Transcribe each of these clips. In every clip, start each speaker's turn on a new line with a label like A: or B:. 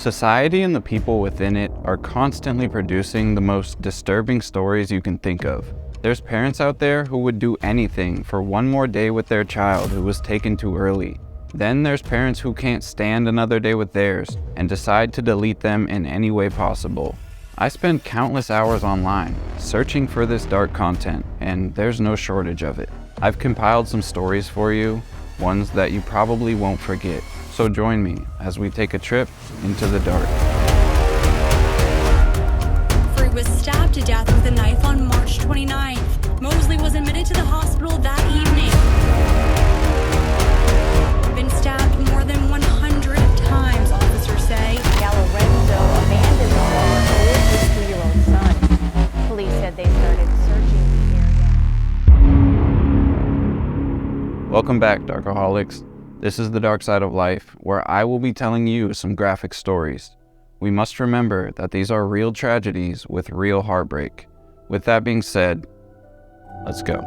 A: Society and the people within it are constantly producing the most disturbing stories you can think of. There's parents out there who would do anything for one more day with their child who was taken too early. Then there's parents who can't stand another day with theirs and decide to delete them in any way possible. I spend countless hours online searching for this dark content, and there's no shortage of it. I've compiled some stories for you, ones that you probably won't forget. So join me as we take a trip into the dark.
B: Jeffery was stabbed to death with a knife on March 29th. Mosley was admitted to the hospital that evening. Been stabbed more than 100 times, officers say.
C: Galorenzo abandoned the home to live with his 2-year-old son. Police said they started searching the area.
A: Welcome back, Darkaholics. This is the dark side of life, where I will be telling you some graphic stories. We must remember that these are real tragedies with real heartbreak. With that being said, let's go.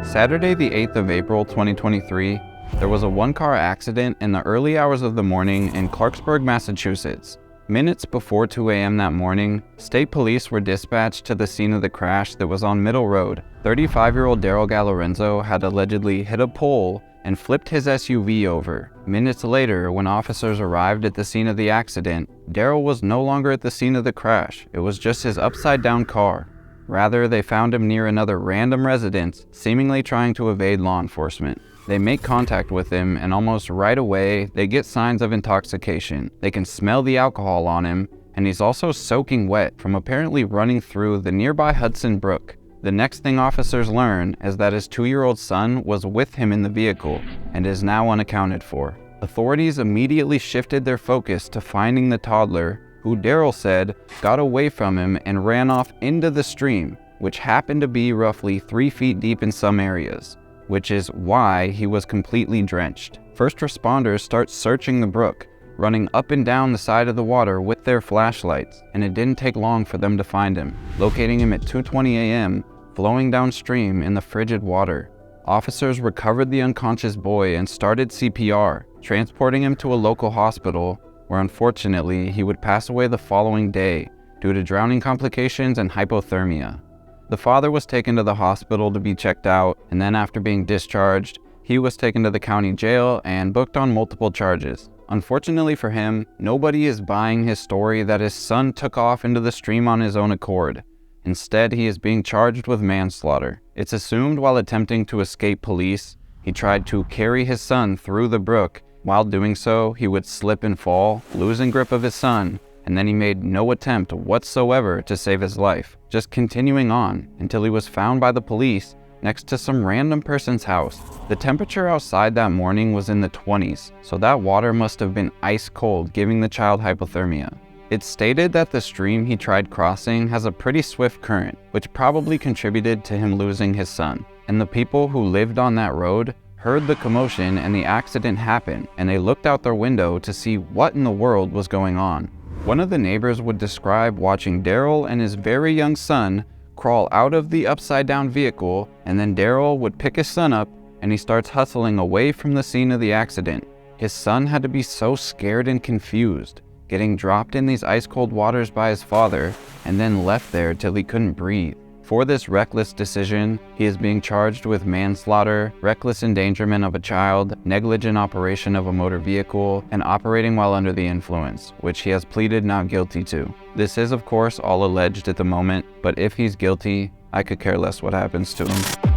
A: Saturday the 8th of April 2023, there was a one-car accident in the early hours of the morning in Clarksburg, Massachusetts. Minutes before 2 a.m. that morning, state police were dispatched to the scene of the crash that was on Middle Road. 35-year-old Darel Galorenzo had allegedly hit a pole and flipped his SUV over. Minutes later, when officers arrived at the scene of the accident, Darel was no longer at the scene of the crash. It was just his upside-down car. Rather, they found him near another random residence, seemingly trying to evade law enforcement. They make contact with him, and almost right away, they get signs of intoxication. They can smell the alcohol on him, and he's also soaking wet from apparently running through the nearby Hudson Brook. The next thing officers learn is that his 2-year-old son was with him in the vehicle and is now unaccounted for. Authorities immediately shifted their focus to finding the toddler, who Darel said got away from him and ran off into the stream, which happened to be roughly 3 feet deep in some areas, which is why he was completely drenched. First responders start searching the brook, running up and down the side of the water with their flashlights, and it didn't take long for them to find him, locating him at 2:20 a.m., flowing downstream in the frigid water. Officers recovered the unconscious boy and started CPR, transporting him to a local hospital, where unfortunately he would pass away the following day due to drowning complications and hypothermia. The father was taken to the hospital to be checked out, and then after being discharged, he was taken to the county jail and booked on multiple charges. Unfortunately for him, nobody is buying his story that his son took off into the stream on his own accord. Instead, he is being charged with manslaughter. It's assumed while attempting to escape police, he tried to carry his son through the brook. While doing so, he would slip and fall, losing grip of his son, and then he made no attempt whatsoever to save his life, just continuing on until he was found by the police next to some random person's house. The temperature outside that morning was in the 20s, so that water must have been ice cold, giving the child hypothermia. It's stated that the stream he tried crossing has a pretty swift current, which probably contributed to him losing his son. And the people who lived on that road heard the commotion and the accident happen, and they looked out their window to see what in the world was going on. One of the neighbors would describe watching Darel and his very young son crawl out of the upside-down vehicle, and then Darel would pick his son up and he starts hustling away from the scene of the accident. His son had to be so scared and confused, getting dropped in these ice-cold waters by his father and then left there till he couldn't breathe. For this reckless decision, he is being charged with manslaughter, reckless endangerment of a child, negligent operation of a motor vehicle, and operating while under the influence, which he has pleaded not guilty to. This is of course all alleged at the moment, but if he's guilty, I could care less what happens to him.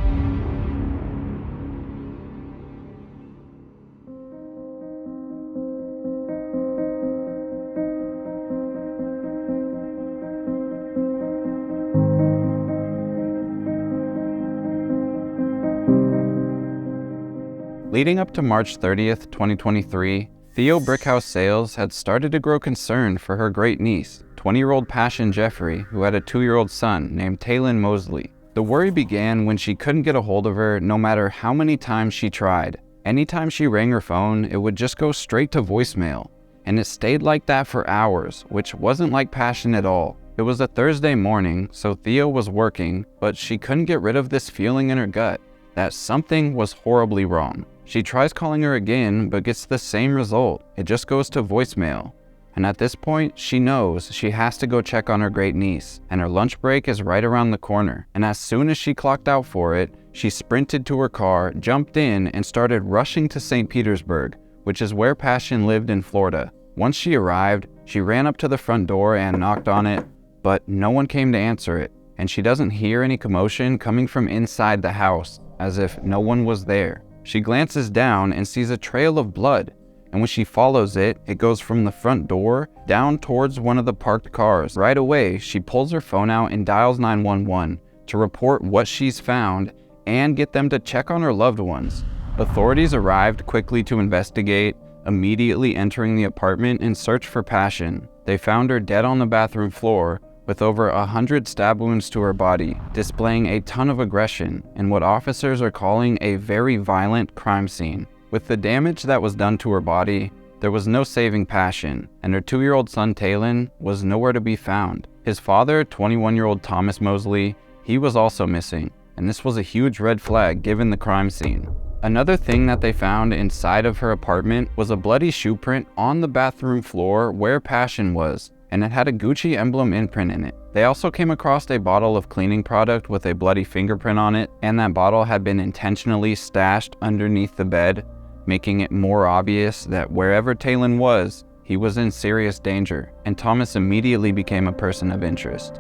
A: Leading up to March 30th, 2023, Theo Brickhouse Sales had started to grow concerned for her great niece, 20-year-old Pashun Jeffery, who had a 2-year-old son named Taylen Mosley. The worry began when she couldn't get a hold of her no matter how many times she tried. Anytime she rang her phone, it would just go straight to voicemail. And it stayed like that for hours, which wasn't like Pashun at all. It was a Thursday morning, so Thea was working, but she couldn't get rid of this feeling in her gut that something was horribly wrong. She tries calling her again, but gets the same result. It just goes to voicemail. And at this point, she knows she has to go check on her great niece, and her lunch break is right around the corner. And as soon as she clocked out for it, she sprinted to her car, jumped in, and started rushing to St. Petersburg, which is where Pashun lived in Florida. Once she arrived, she ran up to the front door and knocked on it, but no one came to answer it, and she doesn't hear any commotion coming from inside the house, as if no one was there. She glances down and sees a trail of blood, and when she follows it, it goes from the front door down towards one of the parked cars. Right away, she pulls her phone out and dials 911 to report what she's found and get them to check on her loved ones. Authorities arrived quickly to investigate, immediately entering the apartment in search for Pashun. They found her dead on the bathroom floor with over 100 stab wounds to her body, displaying a ton of aggression in what officers are calling a very violent crime scene. With the damage that was done to her body, there was no saving Pashun, and her 2-year-old son Taylen was nowhere to be found. His father, 21-year-old Thomas Mosley, he was also missing, and this was a huge red flag given the crime scene. Another thing that they found inside of her apartment was a bloody shoe print on the bathroom floor where Pashun was, and it had a Gucci emblem imprint in it. They also came across a bottle of cleaning product with a bloody fingerprint on it, and that bottle had been intentionally stashed underneath the bed, making it more obvious that wherever Taylen was, he was in serious danger, and Thomas immediately became a person of interest.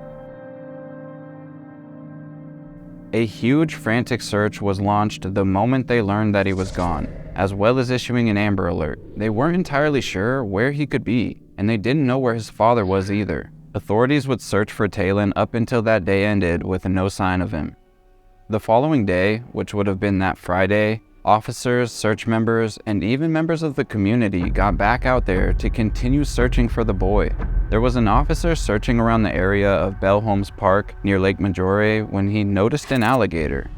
A: A huge frantic search was launched the moment they learned that he was gone, as well as issuing an Amber Alert. They weren't entirely sure where he could be, and they didn't know where his father was either. Authorities would search for Taylen up until that day ended with no sign of him. The following day, which would have been that Friday, officers, search members, and even members of the community got back out there to continue searching for the boy. There was an officer searching around the area of Bell Homes Park near Lake Maggiore when he noticed an alligator.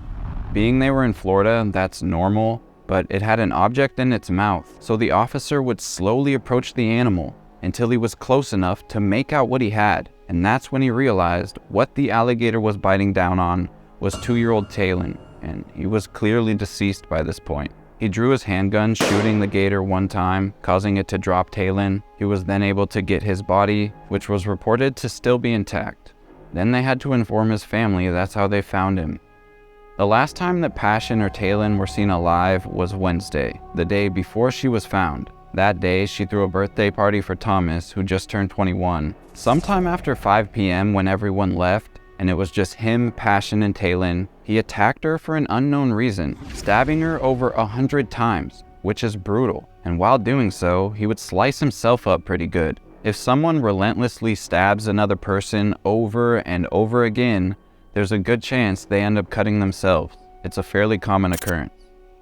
A: Being they were in Florida, that's normal, but it had an object in its mouth, so the officer would slowly approach the animal until he was close enough to make out what he had, and that's when he realized what the alligator was biting down on was 2-year-old Taylen, and he was clearly deceased by this point. He drew his handgun, shooting the gator one time, causing it to drop Taylen. He was then able to get his body, which was reported to still be intact. Then they had to inform his family that's how they found him. The last time that Pashun or Taylen were seen alive was Wednesday, the day before she was found. That day, she threw a birthday party for Thomas, who just turned 21. Sometime after 5 p.m. when everyone left, and it was just him, Pashun, and Taylen, he attacked her for an unknown reason, stabbing her over 100 times, which is brutal. And while doing so, he would slice himself up pretty good. If someone relentlessly stabs another person over and over again, there's a good chance they end up cutting themselves. It's a fairly common occurrence.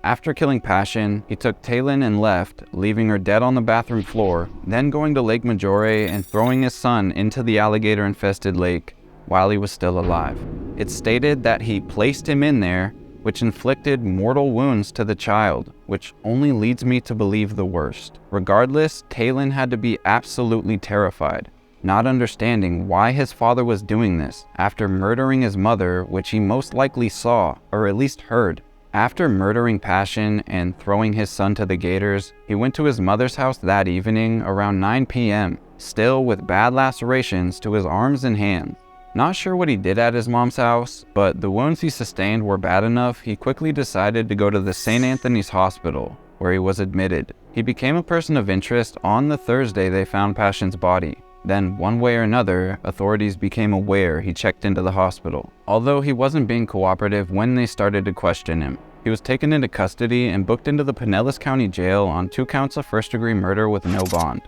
A: After killing Pashun, he took Taylen and left, leaving her dead on the bathroom floor, then going to Lake Maggiore and throwing his son into the alligator-infested lake while he was still alive. It's stated that he placed him in there, which inflicted mortal wounds to the child, which only leads me to believe the worst. Regardless, Taylen had to be absolutely terrified, not understanding why his father was doing this after murdering his mother, which he most likely saw, or at least heard. After murdering Pashun and throwing his son to the gators, he went to his mother's house that evening around 9 p.m., still with bad lacerations to his arms and hands. Not sure what he did at his mom's house, but the wounds he sustained were bad enough he quickly decided to go to the St. Anthony's Hospital, where he was admitted. He became a person of interest on the Thursday they found Pashun's body. Then, one way or another, authorities became aware he checked into the hospital. Although he wasn't being cooperative when they started to question him, he was taken into custody and booked into the Pinellas County Jail on 2 counts of first-degree murder with no bond.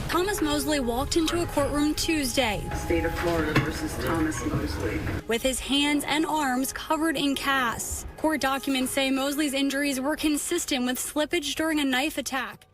B: Thomas Mosley walked into a courtroom Tuesday.
D: State of Florida versus Thomas Mosley.
B: With his hands and arms covered in casts. Court documents say Mosley's injuries were consistent with slippage during a knife attack.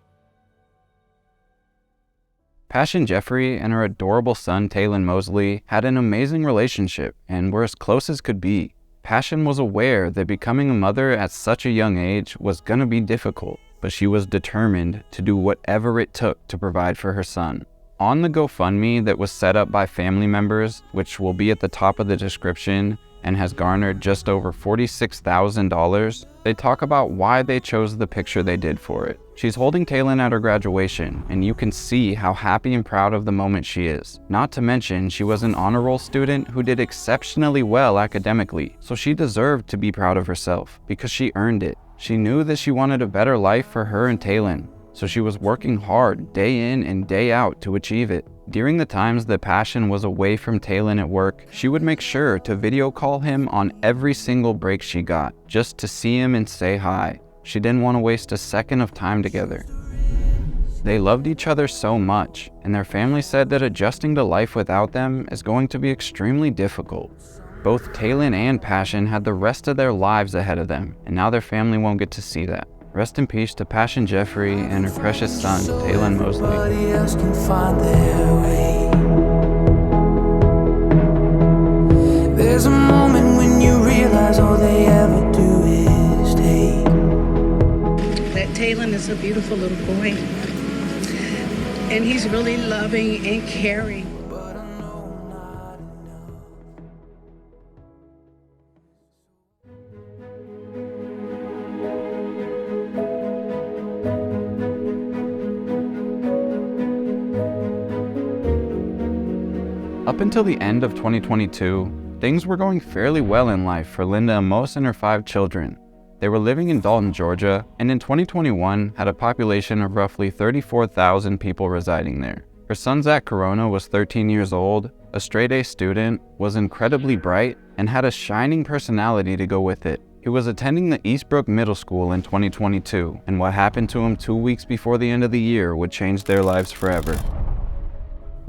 A: Pashun Jeffery and her adorable son Taylen Mosley had an amazing relationship and were as close as could be. Pashun was aware that becoming a mother at such a young age was gonna be difficult, but she was determined to do whatever it took to provide for her son. On the GoFundMe that was set up by family members, which will be at the top of the description and has garnered just over $46,000, they talk about why they chose the picture they did for it. She's holding Taylen at her graduation, and you can see how happy and proud of the moment she is. Not to mention, she was an honor roll student who did exceptionally well academically, so she deserved to be proud of herself because she earned it. She knew that she wanted a better life for her and Taylen, so she was working hard day in and day out to achieve it. During the times that Pashun was away from Taylen at work, she would make sure to video call him on every single break she got, just to see him and say hi. She didn't want to waste a second of time together. They loved each other so much, and their family said that adjusting to life without them is going to be extremely difficult. Both Taylen and Pashun had the rest of their lives ahead of them, and now their family won't get to see that. Rest in peace to Pashun Jeffery and her precious son, Taylen Mosley.
E: Nobody else can find their way. There's a moment when you realize all they ever do is take.
D: That Taylen is a beautiful little boy. And he's really loving and caring.
E: But I know not enough.
A: Up until the end of 2022, things were going fairly well in life for Linda Amos and her 5 children. They were living in Dalton, Georgia, and in 2021 had a population of roughly 34,000 people residing there. Her son Zach Corona was 13 years old, a straight-A student, was incredibly bright, and had a shining personality to go with it. He was attending the Eastbrook Middle School in 2022, and what happened to him 2 weeks before the end of the year would change their lives forever.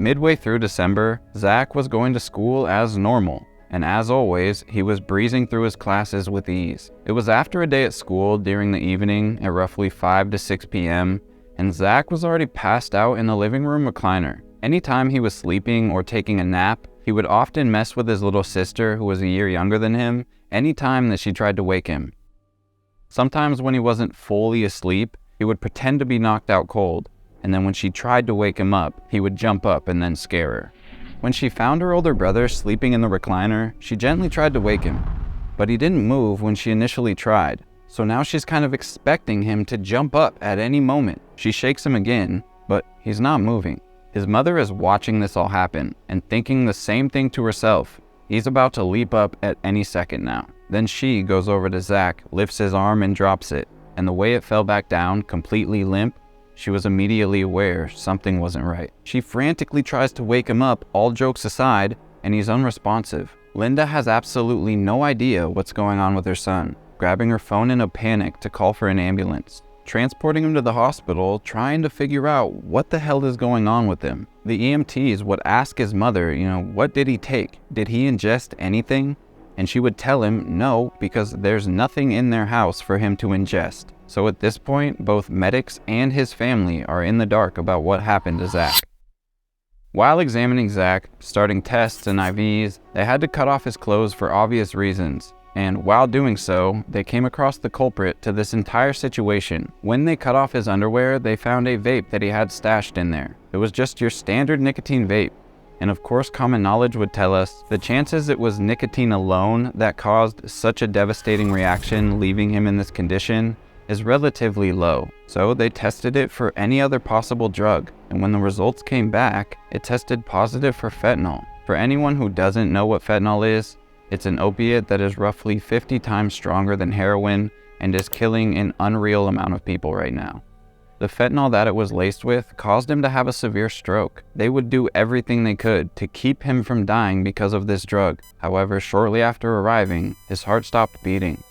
A: Midway through December, Zach was going to school as normal, and as always, he was breezing through his classes with ease. It was after a day at school during the evening at roughly 5 to 6 p.m., and Zach was already passed out in the living room recliner. Anytime he was sleeping or taking a nap, he would often mess with his little sister, who was a year younger than him, anytime that she tried to wake him. Sometimes when he wasn't fully asleep, he would pretend to be knocked out cold, and then when she tried to wake him up, he would jump up and then scare her. When she found her older brother sleeping in the recliner, she gently tried to wake him, but he didn't move when she initially tried, so now she's kind of expecting him to jump up at any moment. She shakes him again, but he's not moving. His mother is watching this all happen and thinking the same thing to herself. He's about to leap up at any second now. Then she goes over to Zach, lifts his arm and drops it, and the way it fell back down, completely limp, she was immediately aware something wasn't right. She frantically tries to wake him up, all jokes aside, and he's unresponsive. Linda has absolutely no idea what's going on with her son, grabbing her phone in a panic to call for an ambulance, transporting him to the hospital, trying to figure out what the hell is going on with him. The EMTs would ask his mother, what did he take? Did he ingest anything? And she would tell him no, because there's nothing in their house for him to ingest. So at this point, both medics and his family are in the dark about what happened to Zach. While examining Zach, starting tests and IVs, they had to cut off his clothes for obvious reasons. And while doing so, they came across the culprit to this entire situation. When they cut off his underwear, they found a vape that he had stashed in there. It was just your standard nicotine vape. And of course, common knowledge would tell us the chances it was nicotine alone that caused such a devastating reaction, leaving him in this condition, is relatively low. So they tested it for any other possible drug, and when the results came back, it tested positive for fentanyl. For anyone who doesn't know what fentanyl is, it's an opiate that is roughly 50 times stronger than heroin and is killing an unreal amount of people right now. The fentanyl that it was laced with caused him to have a severe stroke. They would do everything they could to keep him from dying because of this drug. However, shortly after arriving, his heart stopped beating.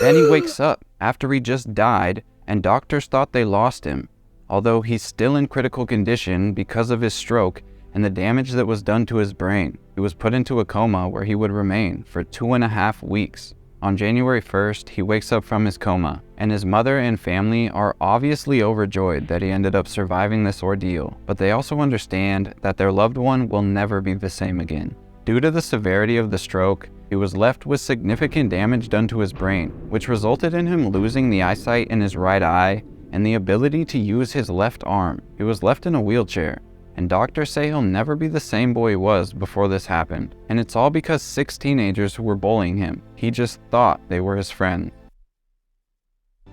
A: Then he wakes up after he just died, and doctors thought they lost him, although he's still in critical condition because of his stroke and the damage that was done to his brain. He was put into a coma where he would remain for 2.5 weeks. On January 1st, he wakes up from his coma, and his mother and family are obviously overjoyed that he ended up surviving this ordeal, but they also understand that their loved one will never be the same again. Due to the severity of the stroke, he was left with significant damage done to his brain, which resulted in him losing the eyesight in his right eye and the ability to use his left arm. He was left in a wheelchair, and doctors say he'll never be the same boy he was before this happened. And it's all because 6 teenagers who were bullying him. He just thought they were his friend.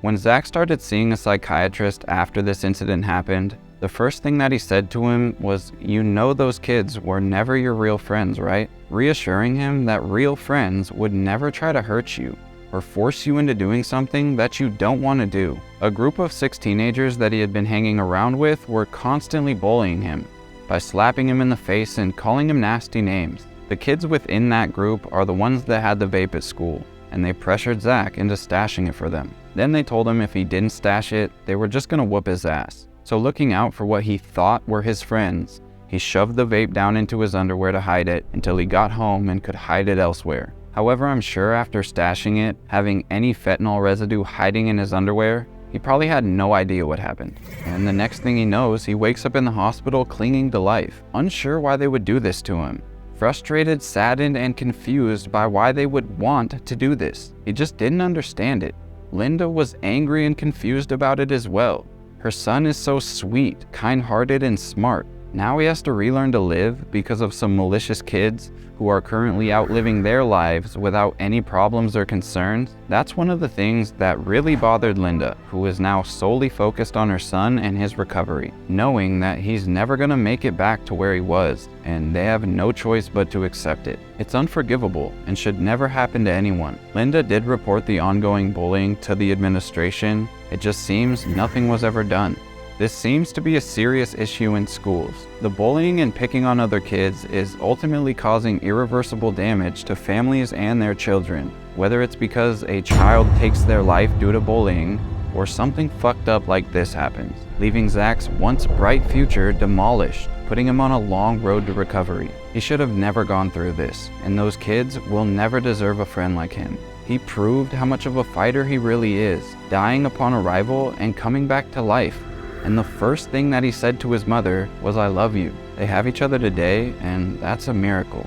A: When Zach started seeing a psychiatrist after this incident happened, the first thing that he said to him was, "You know those kids were never your real friends, right?" Reassuring him that real friends would never try to hurt you or force you into doing something that you don't want to do. A group of 6 teenagers that he had been hanging around with were constantly bullying him by slapping him in the face and calling him nasty names. The kids within that group are the ones that had the vape at school, and they pressured Zach into stashing it for them. Then they told him if he didn't stash it, they were just gonna whoop his ass. So looking out for what he thought were his friends, he shoved the vape down into his underwear to hide it until he got home and could hide it elsewhere. However, I'm sure after stashing it, having any fentanyl residue hiding in his underwear, he probably had no idea what happened. And the next thing he knows, he wakes up in the hospital clinging to life, unsure why they would do this to him. Frustrated, saddened, and confused by why they would want to do this. He just didn't understand it. Linda was angry and confused about it as well. Her son is so sweet, kind-hearted, and smart. Now he has to relearn to live because of some malicious kids who are currently outliving their lives without any problems or concerns. That's one of the things that really bothered Linda, who is now solely focused on her son and his recovery, knowing that he's never gonna make it back to where he was, and they have no choice but to accept it. It's unforgivable and should never happen to anyone. Linda did report the ongoing bullying to the administration. It just seems nothing was ever done. This seems to be a serious issue in schools. The bullying and picking on other kids is ultimately causing irreversible damage to families and their children, whether it's because a child takes their life due to bullying or something fucked up like this happens, leaving Zach's once bright future demolished, putting him on a long road to recovery. He should have never gone through this, and those kids will never deserve a friend like him. He proved how much of a fighter he really is, dying upon arrival and coming back to life. And the first thing that he said to his mother was, "I love you." They have each other today, and that's a miracle.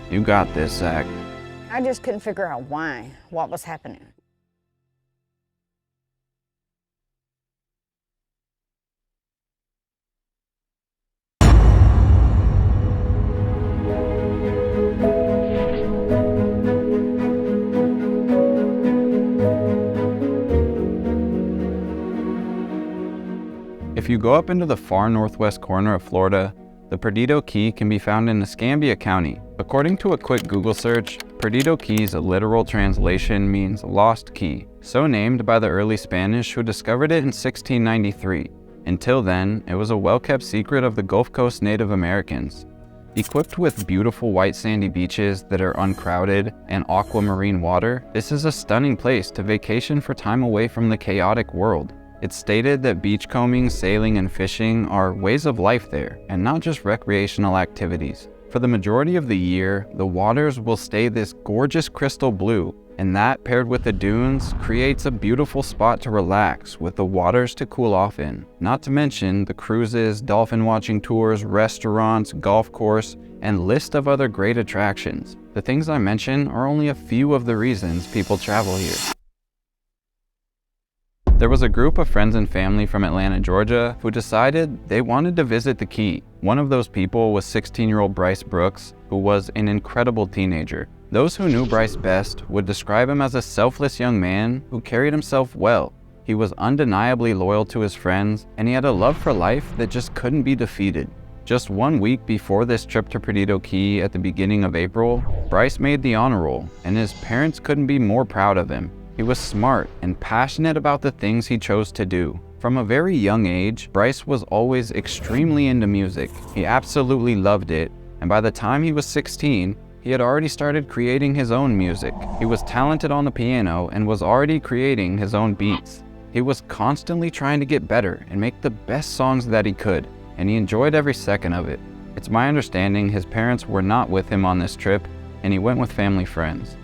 A: You got this, Zach.
F: I just couldn't figure out why, what was happening.
A: If you go up into the far northwest corner of Florida, the Perdido Key can be found in Escambia County. According to a quick Google search, Perdido Key's literal translation means lost key, so named by the early Spanish who discovered it in 1693. Until then, it was a well-kept secret of the Gulf Coast Native Americans. Equipped with beautiful white sandy beaches that are uncrowded and aquamarine water, this is a stunning place to vacation for time away from the chaotic world. It's stated that beachcombing, sailing, and fishing are ways of life there, and not just recreational activities. For the majority of the year, the waters will stay this gorgeous crystal blue, and that paired with the dunes creates a beautiful spot to relax with the waters to cool off in. Not to mention the cruises, dolphin watching tours, restaurants, golf course, and list of other great attractions. The things I mention are only a few of the reasons people travel here. There was a group of friends and family from Atlanta, Georgia, who decided they wanted to visit the Key. One of those people was 16-year-old Bryce Brooks, who was an incredible teenager. Those who knew Bryce best would describe him as a selfless young man who carried himself well. He was undeniably loyal to his friends, and he had a love for life that just couldn't be defeated. Just 1 week before this trip to Perdido Key at the beginning of April, Bryce made the honor roll, and his parents couldn't be more proud of him. He was smart and passionate about the things he chose to do. From a very young age, Bryce was always extremely into music. He absolutely loved it, and by the time he was 16, he had already started creating his own music. He was talented on the piano and was already creating his own beats. He was constantly trying to get better and make the best songs that he could, and he enjoyed every second of it. It's my understanding his parents were not with him on this trip, and he went with family friends.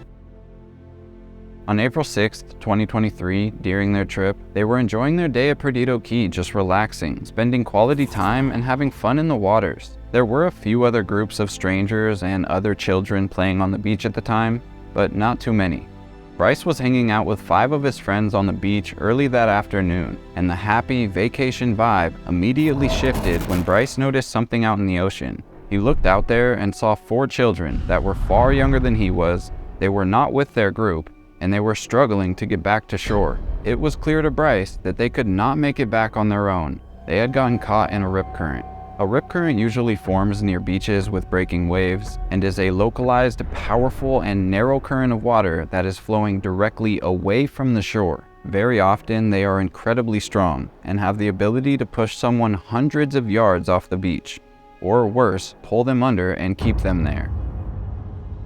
A: On April 6th, 2023, during their trip, they were enjoying their day at Perdido Key, just relaxing, spending quality time, and having fun in the waters. There were a few other groups of strangers and other children playing on the beach at the time, but not too many. Bryce was hanging out with 5 of his friends on the beach early that afternoon, and the happy vacation vibe immediately shifted when Bryce noticed something out in the ocean. He looked out there and saw 4 children that were far younger than he was. They were not with their group, and they were struggling to get back to shore. It was clear to Bryce that they could not make it back on their own. They had gotten caught in a rip current. A rip current usually forms near beaches with breaking waves and is a localized, powerful, and narrow current of water that is flowing directly away from the shore. Very often, they are incredibly strong and have the ability to push someone hundreds of yards off the beach, or worse, pull them under and keep them there.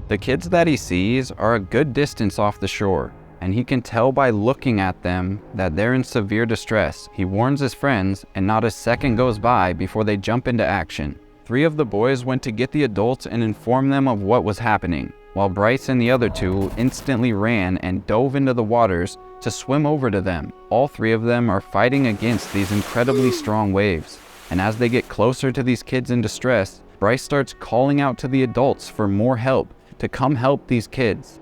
A: The kids that he sees are a good distance off the shore, and he can tell by looking at them that they're in severe distress. He warns his friends, and not a second goes by before they jump into action. 3 of the boys went to get the adults and inform them of what was happening, while Bryce and the other 2 instantly ran and dove into the waters to swim over to them. All 3 of them are fighting against these incredibly strong waves, and as they get closer to these kids in distress, Bryce starts calling out to the adults for more help, to come help these kids.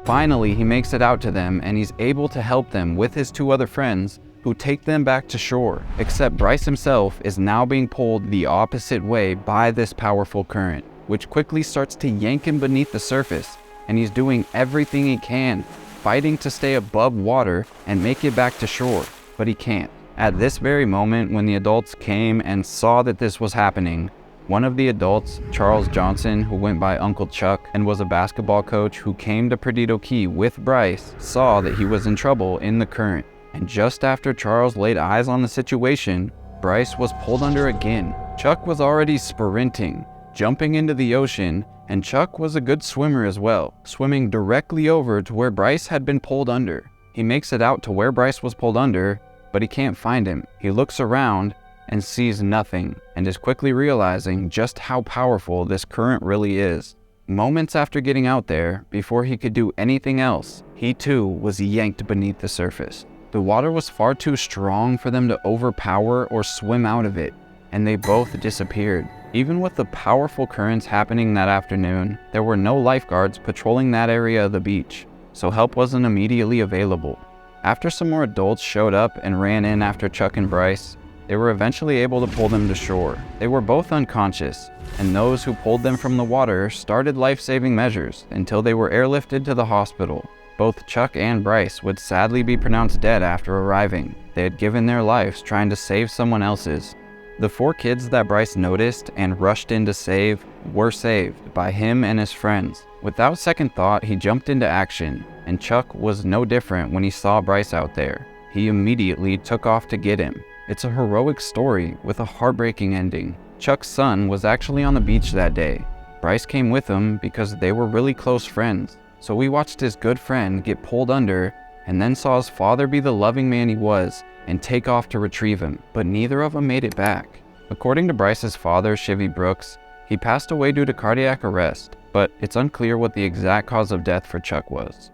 A: Finally, he makes it out to them, and he's able to help them with his 2 other friends, who take them back to shore. Except Bryce himself is now being pulled the opposite way by this powerful current, which quickly starts to yank him beneath the surface, and he's doing everything he can, fighting to stay above water and make it back to shore, but he can't. At this very moment, when the adults came and saw that this was happening, one of the adults, Charles Johnson, who went by Uncle Chuck and was a basketball coach who came to Perdido Key with Bryce, saw that he was in trouble in the current. And just after Charles laid eyes on the situation, Bryce was pulled under again. Chuck was already sprinting, jumping into the ocean, and Chuck was a good swimmer as well, swimming directly over to where Bryce had been pulled under. He makes it out to where Bryce was pulled under, but he can't find him. He looks around and sees nothing, and is quickly realizing just how powerful this current really is. Moments after getting out there, before he could do anything else, he too was yanked beneath the surface. The water was far too strong for them to overpower or swim out of it, and they both disappeared. Even with the powerful currents happening that afternoon, there were no lifeguards patrolling that area of the beach, so help wasn't immediately available. After some more adults showed up and ran in after Chuck and Bryce, they were eventually able to pull them to shore. They were both unconscious, and those who pulled them from the water started life-saving measures until they were airlifted to the hospital. Both Chuck and Bryce would sadly be pronounced dead after arriving. They had given their lives trying to save someone else's. The 4 kids that Bryce noticed and rushed in to save were saved by him and his friends. Without second thought, he jumped into action, and Chuck was no different when he saw Bryce out there. He immediately took off to get him. It's a heroic story with a heartbreaking ending. Chuck's son was actually on the beach that day. Bryce came with him because they were really close friends. So we watched his good friend get pulled under and then saw his father be the loving man he was and take off to retrieve him, but neither of them made it back. According to Bryce's father, Chivy Brooks, he passed away due to cardiac arrest, but it's unclear what the exact cause of death for Chuck was.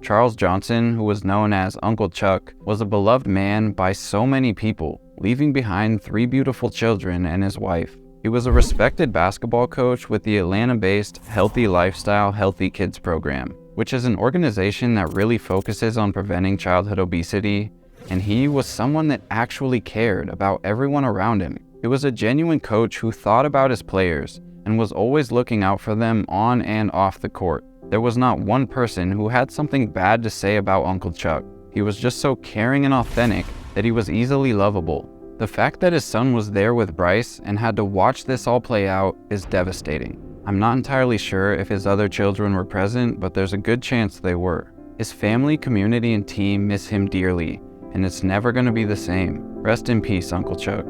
A: Charles Johnson, who was known as Uncle Chuck, was a beloved man by so many people, leaving behind 3 beautiful children and his wife. He was a respected basketball coach with the Atlanta-based Healthy Lifestyle Healthy Kids program, which is an organization that really focuses on preventing childhood obesity, and he was someone that actually cared about everyone around him. He was a genuine coach who thought about his players and was always looking out for them on and off the court. There was not one person who had something bad to say about Uncle Chuck. He was just so caring and authentic that he was easily lovable. The fact that his son was there with Bryce and had to watch this all play out is devastating. I'm not entirely sure if his other children were present, but there's a good chance they were. His family, community, and team miss him dearly, and it's never going to be the same. Rest in peace, Uncle Chuck.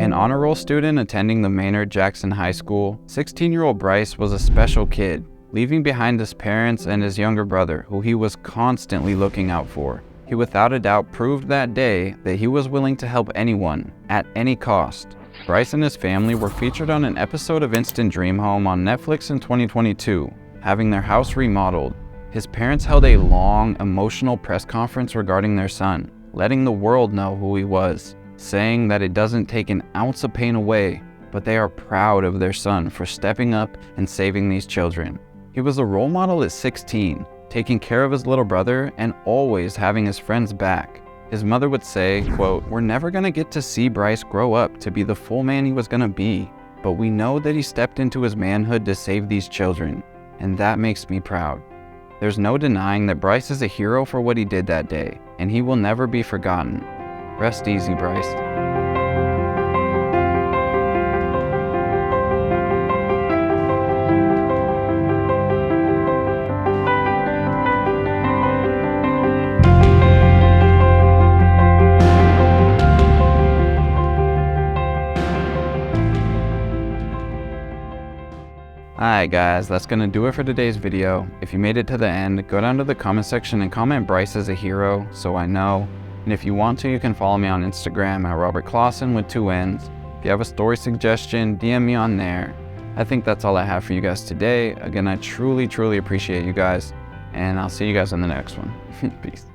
A: An honor roll student attending the Maynard Jackson High School, 16-year-old Bryce was a special kid, leaving behind his parents and his younger brother, who he was constantly looking out for. He without a doubt proved that day that he was willing to help anyone, at any cost. Bryce and his family were featured on an episode of Instant Dream Home on Netflix in 2022. having their house remodeled. His parents held a long, emotional press conference regarding their son, letting the world know who he was, saying that it doesn't take an ounce of pain away, but they are proud of their son for stepping up and saving these children. He was a role model at 16, taking care of his little brother and always having his friends back. His mother would say, quote, "We're never gonna get to see Bryce grow up to be the full man he was gonna be, but we know that he stepped into his manhood to save these children, and that makes me proud." There's no denying that Bryce is a hero for what he did that day, and he will never be forgotten. Rest easy, Bryce. Alright guys, that's gonna do it for today's video. If you made it to the end, go down to the comment section and comment Bryce as a hero so I know. And if you want to, you can follow me on Instagram at Robert Clausen with 2 N's. If you have a story suggestion, DM me on there. I think that's all I have for you guys today. Again, I truly appreciate you guys, and I'll see you guys in the next one. Peace.